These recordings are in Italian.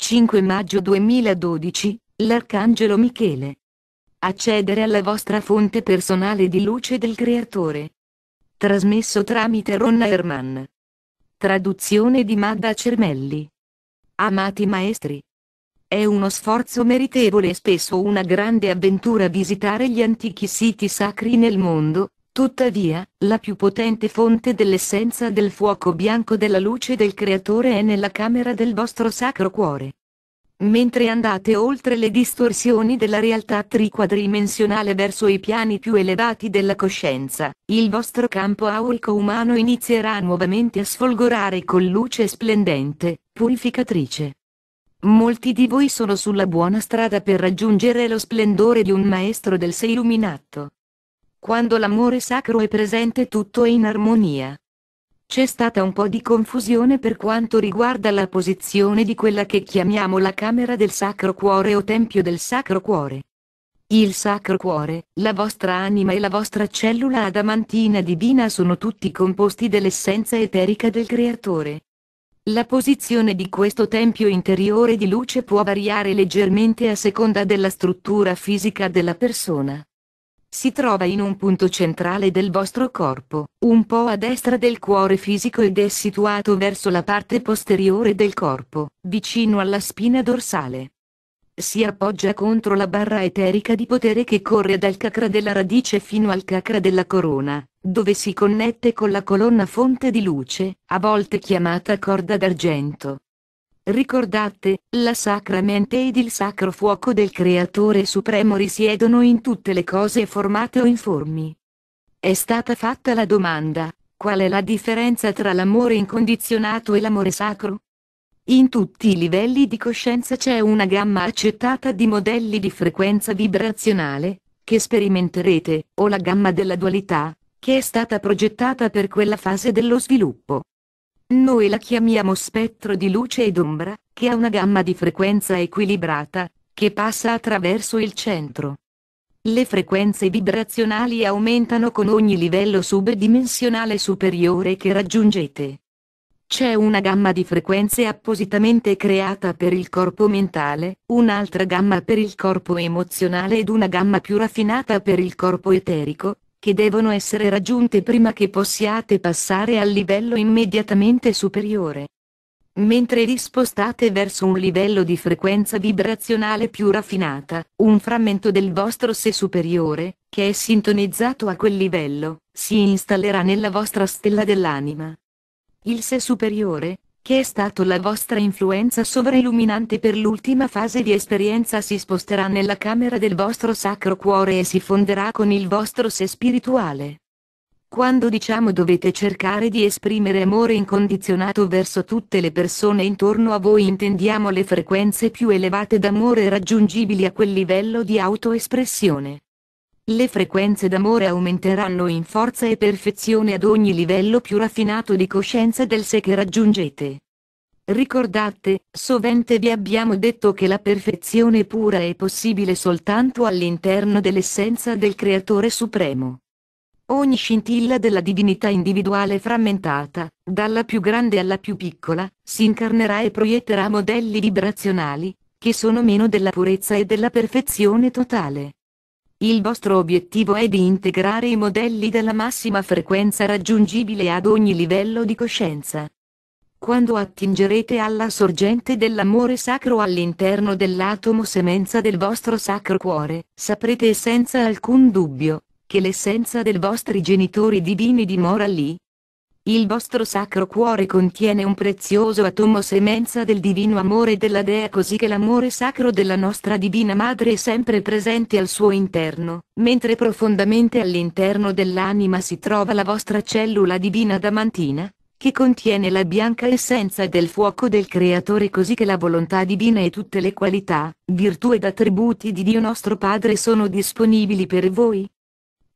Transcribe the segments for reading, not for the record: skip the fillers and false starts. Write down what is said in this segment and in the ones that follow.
5 maggio 2012, l'Arcangelo Michele. Accedere alla vostra fonte personale di luce del Creatore. Trasmesso tramite Ronna Herman. Traduzione di Magda Cermelli. Amati maestri. È uno sforzo meritevole e spesso una grande avventura visitare gli antichi siti sacri nel mondo, tuttavia, la più potente fonte dell'essenza del fuoco bianco della luce del Creatore è nella camera del vostro Sacro Cuore. Mentre andate oltre le distorsioni della realtà triquadrimensionale verso i piani più elevati della coscienza, il vostro campo aurico umano inizierà nuovamente a sfolgorare con luce splendente, purificatrice. Molti di voi sono sulla buona strada per raggiungere lo splendore di un maestro del sé illuminato. Quando l'amore sacro è presente tutto è in armonia. C'è stata un po' di confusione per quanto riguarda la posizione di quella che chiamiamo la camera del Sacro Cuore o Tempio del Sacro Cuore. Il Sacro Cuore, la vostra anima e la vostra cellula adamantina divina sono tutti composti dell'essenza eterica del Creatore. La posizione di questo tempio interiore di luce può variare leggermente a seconda della struttura fisica della persona. Si trova in un punto centrale del vostro corpo, un po' a destra del cuore fisico ed è situato verso la parte posteriore del corpo, vicino alla spina dorsale. Si appoggia contro la barra eterica di potere che corre dal chakra della radice fino al chakra della corona, dove si connette con la colonna fonte di luce, a volte chiamata corda d'argento. Ricordate, la sacra mente ed il sacro fuoco del Creatore Supremo risiedono in tutte le cose formate o informi. È stata fatta la domanda: qual è la differenza tra l'amore incondizionato e l'amore sacro? In tutti i livelli di coscienza c'è una gamma accettata di modelli di frequenza vibrazionale, che sperimenterete, o la gamma della dualità, che è stata progettata per quella fase dello sviluppo. Noi la chiamiamo spettro di luce ed ombra, che ha una gamma di frequenza equilibrata, che passa attraverso il centro. Le frequenze vibrazionali aumentano con ogni livello subdimensionale superiore che raggiungete. C'è una gamma di frequenze appositamente creata per il corpo mentale, un'altra gamma per il corpo emozionale ed una gamma più raffinata per il corpo eterico, che devono essere raggiunte prima che possiate passare al livello immediatamente superiore. Mentre vi spostate verso un livello di frequenza vibrazionale più raffinata, un frammento del vostro sé superiore, che è sintonizzato a quel livello, si installerà nella vostra stella dell'anima. Il sé superiore, che è stato la vostra influenza sovrailluminante per l'ultima fase di esperienza, si sposterà nella camera del vostro Sacro Cuore e si fonderà con il vostro sé spirituale. Quando diciamo dovete cercare di esprimere amore incondizionato verso tutte le persone intorno a voi, intendiamo le frequenze più elevate d'amore raggiungibili a quel livello di autoespressione. Le frequenze d'amore aumenteranno in forza e perfezione ad ogni livello più raffinato di coscienza del sé che raggiungete. Ricordate, sovente vi abbiamo detto che la perfezione pura è possibile soltanto all'interno dell'essenza del Creatore Supremo. Ogni scintilla della divinità individuale frammentata, dalla più grande alla più piccola, si incarnerà e proietterà modelli vibrazionali, che sono meno della purezza e della perfezione totale. Il vostro obiettivo è di integrare i modelli della massima frequenza raggiungibile ad ogni livello di coscienza. Quando attingerete alla sorgente dell'amore sacro all'interno dell'atomo semenza del vostro Sacro Cuore, saprete senza alcun dubbio, che l'essenza dei vostri genitori divini dimora lì. Il vostro Sacro Cuore contiene un prezioso atomo semenza del divino amore della Dea, così che l'amore sacro della nostra Divina Madre è sempre presente al suo interno, mentre profondamente all'interno dell'anima si trova la vostra cellula divina adamantina, che contiene la bianca essenza del fuoco del Creatore, così che la volontà divina e tutte le qualità, virtù ed attributi di Dio nostro Padre sono disponibili per voi.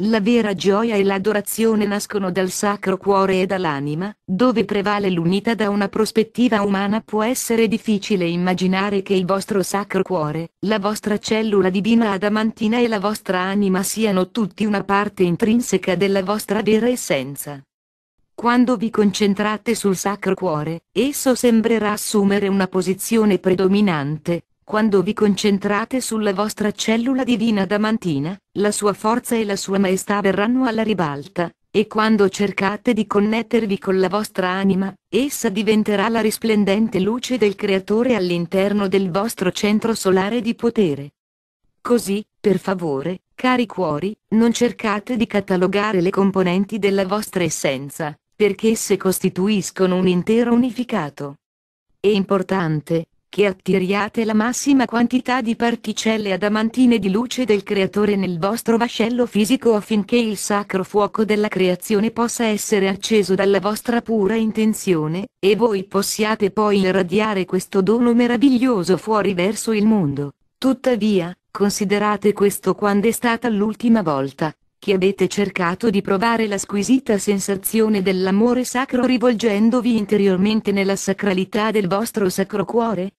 La vera gioia e l'adorazione nascono dal Sacro Cuore e dall'anima, dove prevale l'unità. Da una prospettiva umana può essere difficile immaginare che il vostro Sacro Cuore, la vostra cellula divina adamantina e la vostra anima siano tutti una parte intrinseca della vostra vera essenza. Quando vi concentrate sul Sacro Cuore, esso sembrerà assumere una posizione predominante. Quando vi concentrate sulla vostra cellula divina adamantina, la sua forza e la sua maestà verranno alla ribalta, e quando cercate di connettervi con la vostra anima, essa diventerà la risplendente luce del Creatore all'interno del vostro centro solare di potere. Così, per favore, cari cuori, non cercate di catalogare le componenti della vostra essenza, perché esse costituiscono un intero unificato. È importante che attiriate la massima quantità di particelle adamantine di luce del Creatore nel vostro vascello fisico affinché il sacro fuoco della creazione possa essere acceso dalla vostra pura intenzione, e voi possiate poi irradiare questo dono meraviglioso fuori verso il mondo. Tuttavia, considerate questo: quando è stata l'ultima volta che avete cercato di provare la squisita sensazione dell'amore sacro rivolgendovi interiormente nella sacralità del vostro Sacro Cuore?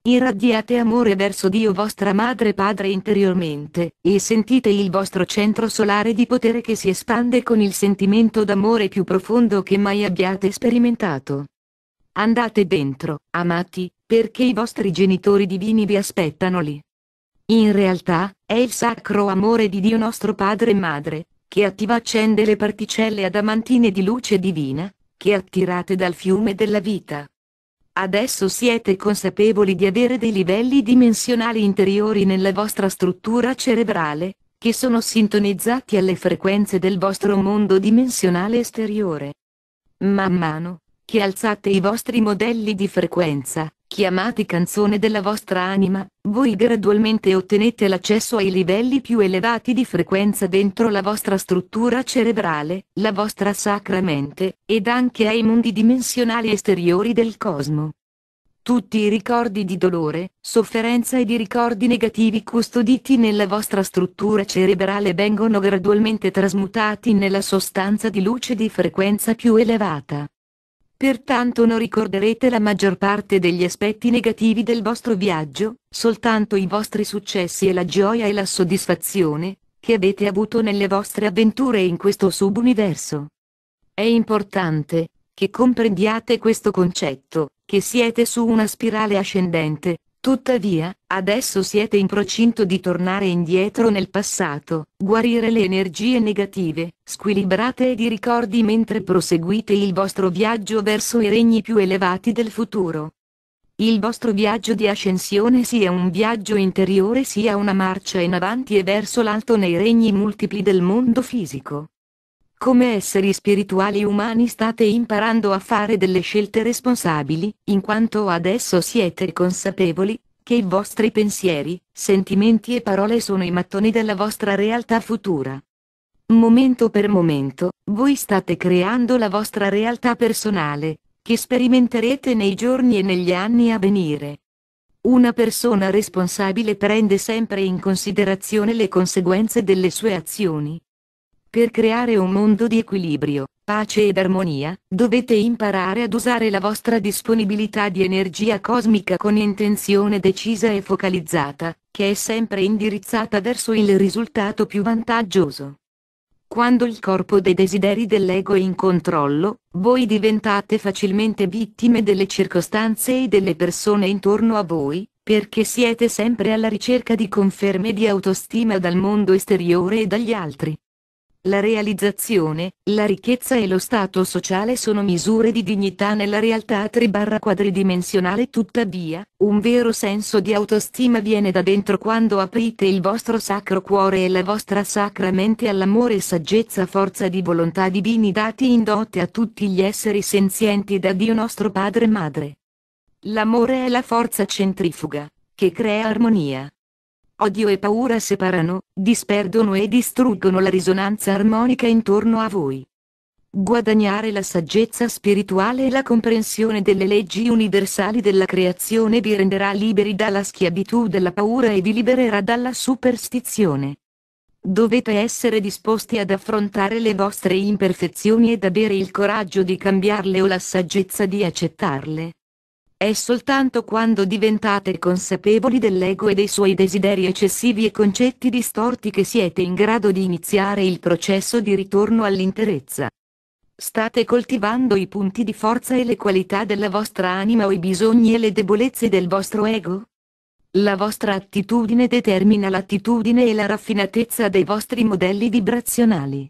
Irradiate amore verso Dio vostra Madre Padre interiormente, e sentite il vostro centro solare di potere che si espande con il sentimento d'amore più profondo che mai abbiate sperimentato. Andate dentro, amati, perché i vostri genitori divini vi aspettano lì. In realtà, è il sacro amore di Dio nostro Padre e Madre, che accende le particelle adamantine di luce divina, che attirate dal fiume della vita. Adesso siete consapevoli di avere dei livelli dimensionali interiori nella vostra struttura cerebrale, che sono sintonizzati alle frequenze del vostro mondo dimensionale esteriore. Man mano che alzate i vostri modelli di frequenza, chiamati canzone della vostra anima, voi gradualmente ottenete l'accesso ai livelli più elevati di frequenza dentro la vostra struttura cerebrale, la vostra sacra mente, ed anche ai mondi dimensionali esteriori del cosmo. Tutti i ricordi di dolore, sofferenza ed i ricordi negativi custoditi nella vostra struttura cerebrale vengono gradualmente trasmutati nella sostanza di luce di frequenza più elevata. Pertanto non ricorderete la maggior parte degli aspetti negativi del vostro viaggio, soltanto i vostri successi e la gioia e la soddisfazione che avete avuto nelle vostre avventure in questo subuniverso. È importante che comprendiate questo concetto, che siete su una spirale ascendente. Tuttavia, adesso siete in procinto di tornare indietro nel passato, guarire le energie negative, squilibrate ed i ricordi mentre proseguite il vostro viaggio verso i regni più elevati del futuro. Il vostro viaggio di ascensione sia un viaggio interiore sia una marcia in avanti e verso l'alto nei regni multipli del mondo fisico. Come esseri spirituali umani state imparando a fare delle scelte responsabili, in quanto adesso siete consapevoli che i vostri pensieri, sentimenti e parole sono i mattoni della vostra realtà futura. Momento per momento, voi state creando la vostra realtà personale, che sperimenterete nei giorni e negli anni a venire. Una persona responsabile prende sempre in considerazione le conseguenze delle sue azioni. Per creare un mondo di equilibrio, pace ed armonia, dovete imparare ad usare la vostra disponibilità di energia cosmica con intenzione decisa e focalizzata, che è sempre indirizzata verso il risultato più vantaggioso. Quando il corpo dei desideri dell'ego è in controllo, voi diventate facilmente vittime delle circostanze e delle persone intorno a voi, perché siete sempre alla ricerca di conferme di autostima dal mondo esteriore e dagli altri. La realizzazione, la ricchezza e lo stato sociale sono misure di dignità nella realtà quadridimensionale. Tuttavia, un vero senso di autostima viene da dentro quando aprite il vostro sacro cuore e la vostra sacra mente all'amore e saggezza, forza di volontà divini dati in dote a tutti gli esseri senzienti da Dio nostro Padre e Madre. L'amore è la forza centrifuga che crea armonia. Odio e paura separano, disperdono e distruggono la risonanza armonica intorno a voi. Guadagnare la saggezza spirituale e la comprensione delle leggi universali della creazione vi renderà liberi dalla schiavitù della paura e vi libererà dalla superstizione. Dovete essere disposti ad affrontare le vostre imperfezioni ed avere il coraggio di cambiarle o la saggezza di accettarle. È soltanto quando diventate consapevoli dell'ego e dei suoi desideri eccessivi e concetti distorti che siete in grado di iniziare il processo di ritorno all'interezza. State coltivando i punti di forza e le qualità della vostra anima o i bisogni e le debolezze del vostro ego? La vostra attitudine determina l'attitudine e la raffinatezza dei vostri modelli vibrazionali.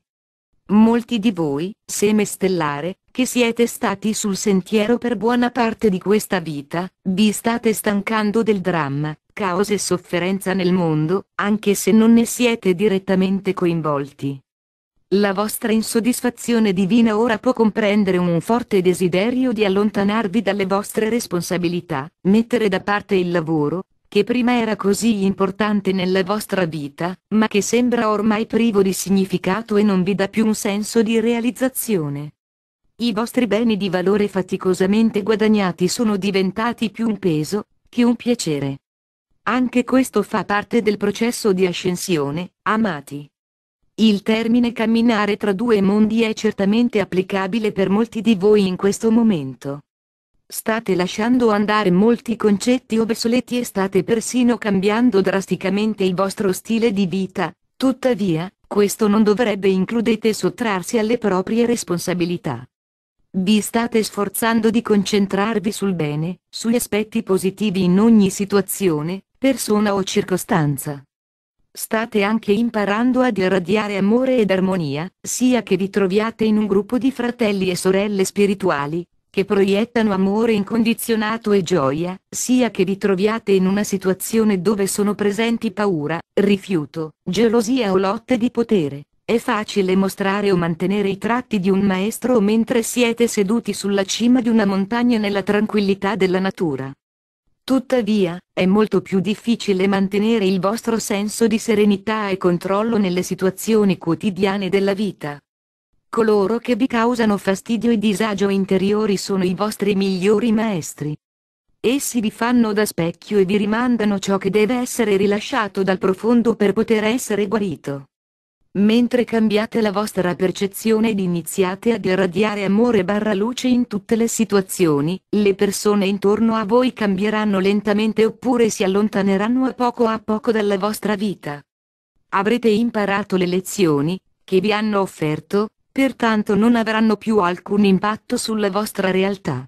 Molti di voi, seme stellare, che siete stati sul sentiero per buona parte di questa vita, vi state stancando del dramma, caos e sofferenza nel mondo, anche se non ne siete direttamente coinvolti. La vostra insoddisfazione divina ora può comprendere un forte desiderio di allontanarvi dalle vostre responsabilità, mettere da parte il lavoro, che prima era così importante nella vostra vita, ma che sembra ormai privo di significato e non vi dà più un senso di realizzazione. I vostri beni di valore faticosamente guadagnati sono diventati più un peso che un piacere. Anche questo fa parte del processo di ascensione, amati. Il termine camminare tra due mondi è certamente applicabile per molti di voi in questo momento. State lasciando andare molti concetti obsoleti e state persino cambiando drasticamente il vostro stile di vita, tuttavia, questo non dovrebbe includere sottrarsi alle proprie responsabilità. Vi state sforzando di concentrarvi sul bene, sugli aspetti positivi in ogni situazione, persona o circostanza. State anche imparando ad irradiare amore ed armonia, sia che vi troviate in un gruppo di fratelli e sorelle spirituali, che proiettano amore incondizionato e gioia, sia che vi troviate in una situazione dove sono presenti paura, rifiuto, gelosia o lotte di potere. È facile mostrare o mantenere i tratti di un maestro mentre siete seduti sulla cima di una montagna nella tranquillità della natura. Tuttavia, è molto più difficile mantenere il vostro senso di serenità e controllo nelle situazioni quotidiane della vita. Coloro che vi causano fastidio e disagio interiori sono i vostri migliori maestri. Essi vi fanno da specchio e vi rimandano ciò che deve essere rilasciato dal profondo per poter essere guarito. Mentre cambiate la vostra percezione ed iniziate ad irradiare amore/luce in tutte le situazioni, le persone intorno a voi cambieranno lentamente oppure si allontaneranno a poco dalla vostra vita. Avrete imparato le lezioni che vi hanno offerto, pertanto non avranno più alcun impatto sulla vostra realtà.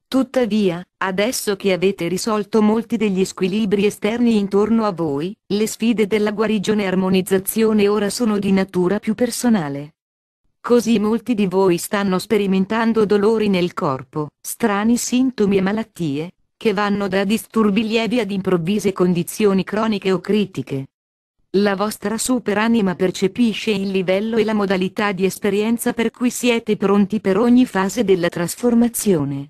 Tuttavia, adesso che avete risolto molti degli squilibri esterni intorno a voi, le sfide della guarigione e armonizzazione ora sono di natura più personale. Così molti di voi stanno sperimentando dolori nel corpo, strani sintomi e malattie, che vanno da disturbi lievi ad improvvise condizioni croniche o critiche. La vostra superanima percepisce il livello e la modalità di esperienza per cui siete pronti per ogni fase della trasformazione.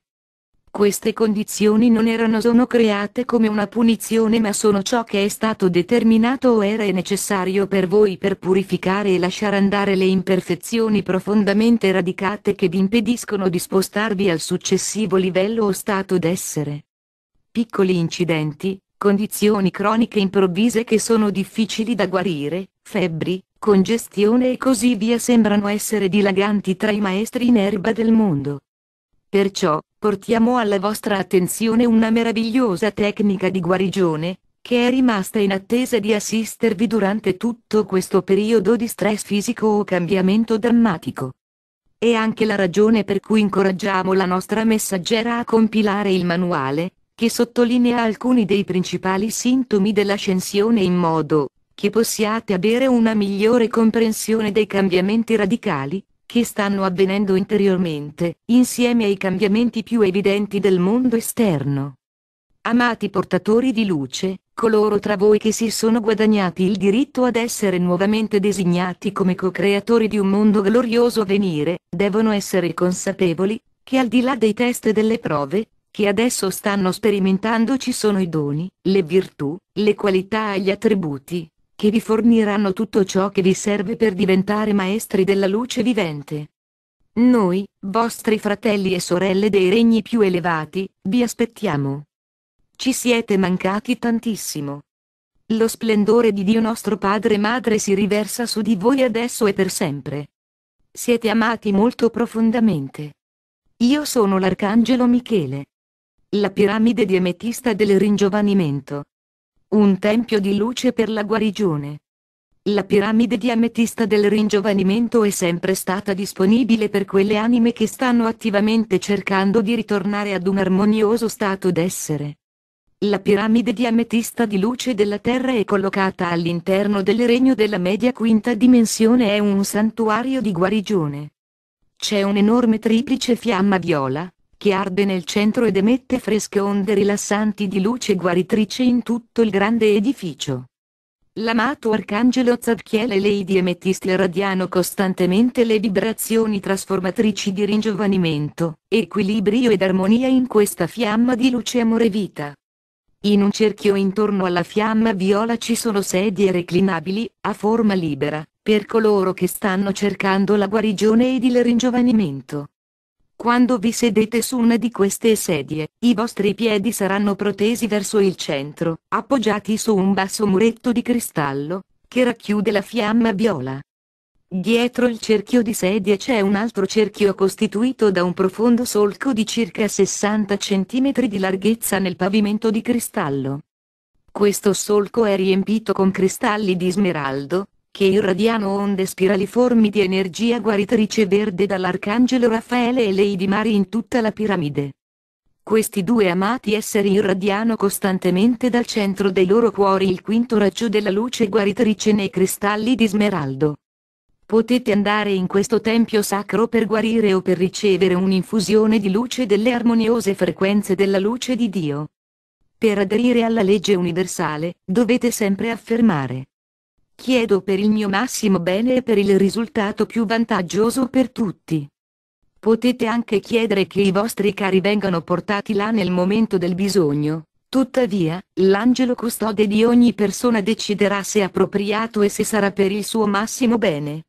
Queste condizioni non sono create come una punizione ma sono ciò che è stato determinato o era necessario per voi per purificare e lasciare andare le imperfezioni profondamente radicate che vi impediscono di spostarvi al successivo livello o stato d'essere. Piccoli incidenti, condizioni croniche improvvise che sono difficili da guarire, febbri, congestione e così via sembrano essere dilaganti tra i maestri in erba del mondo. Perciò, portiamo alla vostra attenzione una meravigliosa tecnica di guarigione, che è rimasta in attesa di assistervi durante tutto questo periodo di stress fisico o cambiamento drammatico. È anche la ragione per cui incoraggiamo la nostra messaggera a compilare il manuale, che sottolinea alcuni dei principali sintomi dell'ascensione in modo che possiate avere una migliore comprensione dei cambiamenti radicali che stanno avvenendo interiormente, insieme ai cambiamenti più evidenti del mondo esterno. Amati portatori di luce, coloro tra voi che si sono guadagnati il diritto ad essere nuovamente designati come co-creatori di un mondo glorioso a venire, devono essere consapevoli che al di là dei test e delle prove che adesso stanno sperimentando ci sono i doni, le virtù, le qualità e gli attributi che vi forniranno tutto ciò che vi serve per diventare maestri della luce vivente. Noi, vostri fratelli e sorelle dei regni più elevati, vi aspettiamo. Ci siete mancati tantissimo. Lo splendore di Dio nostro Padre e Madre si riversa su di voi adesso e per sempre. Siete amati molto profondamente. Io sono l'Arcangelo Michele. La piramide di ametista del ringiovanimento. Un tempio di luce per la guarigione. La piramide di ametista del ringiovanimento è sempre stata disponibile per quelle anime che stanno attivamente cercando di ritornare ad un armonioso stato d'essere. La piramide di ametista di luce della Terra è collocata all'interno del regno della media quinta dimensione e è un santuario di guarigione. C'è un'enorme triplice fiamma viola, che arde nel centro ed emette fresche onde rilassanti di luce guaritrice in tutto il grande edificio. L'amato arcangelo Zadkiel e Lady Amethyst irradiano costantemente le vibrazioni trasformatrici di ringiovanimento, equilibrio ed armonia in questa fiamma di luce amore vita. In un cerchio intorno alla fiamma viola ci sono sedie reclinabili, a forma libera, per coloro che stanno cercando la guarigione ed il ringiovanimento. Quando vi sedete su una di queste sedie, i vostri piedi saranno protesi verso il centro, appoggiati su un basso muretto di cristallo, che racchiude la fiamma viola. Dietro il cerchio di sedie c'è un altro cerchio costituito da un profondo solco di circa 60 cm di larghezza nel pavimento di cristallo. Questo solco è riempito con cristalli di smeraldo, che irradiano onde spiraliformi di energia guaritrice verde dall'arcangelo Raffaele e Lady Mary in tutta la piramide. Questi due amati esseri irradiano costantemente dal centro dei loro cuori il quinto raggio della luce guaritrice nei cristalli di smeraldo. Potete andare in questo tempio sacro per guarire o per ricevere un'infusione di luce delle armoniose frequenze della luce di Dio. Per aderire alla legge universale, dovete sempre affermare: chiedo per il mio massimo bene e per il risultato più vantaggioso per tutti. Potete anche chiedere che i vostri cari vengano portati là nel momento del bisogno, tuttavia, l'angelo custode di ogni persona deciderà se è appropriato e se sarà per il suo massimo bene.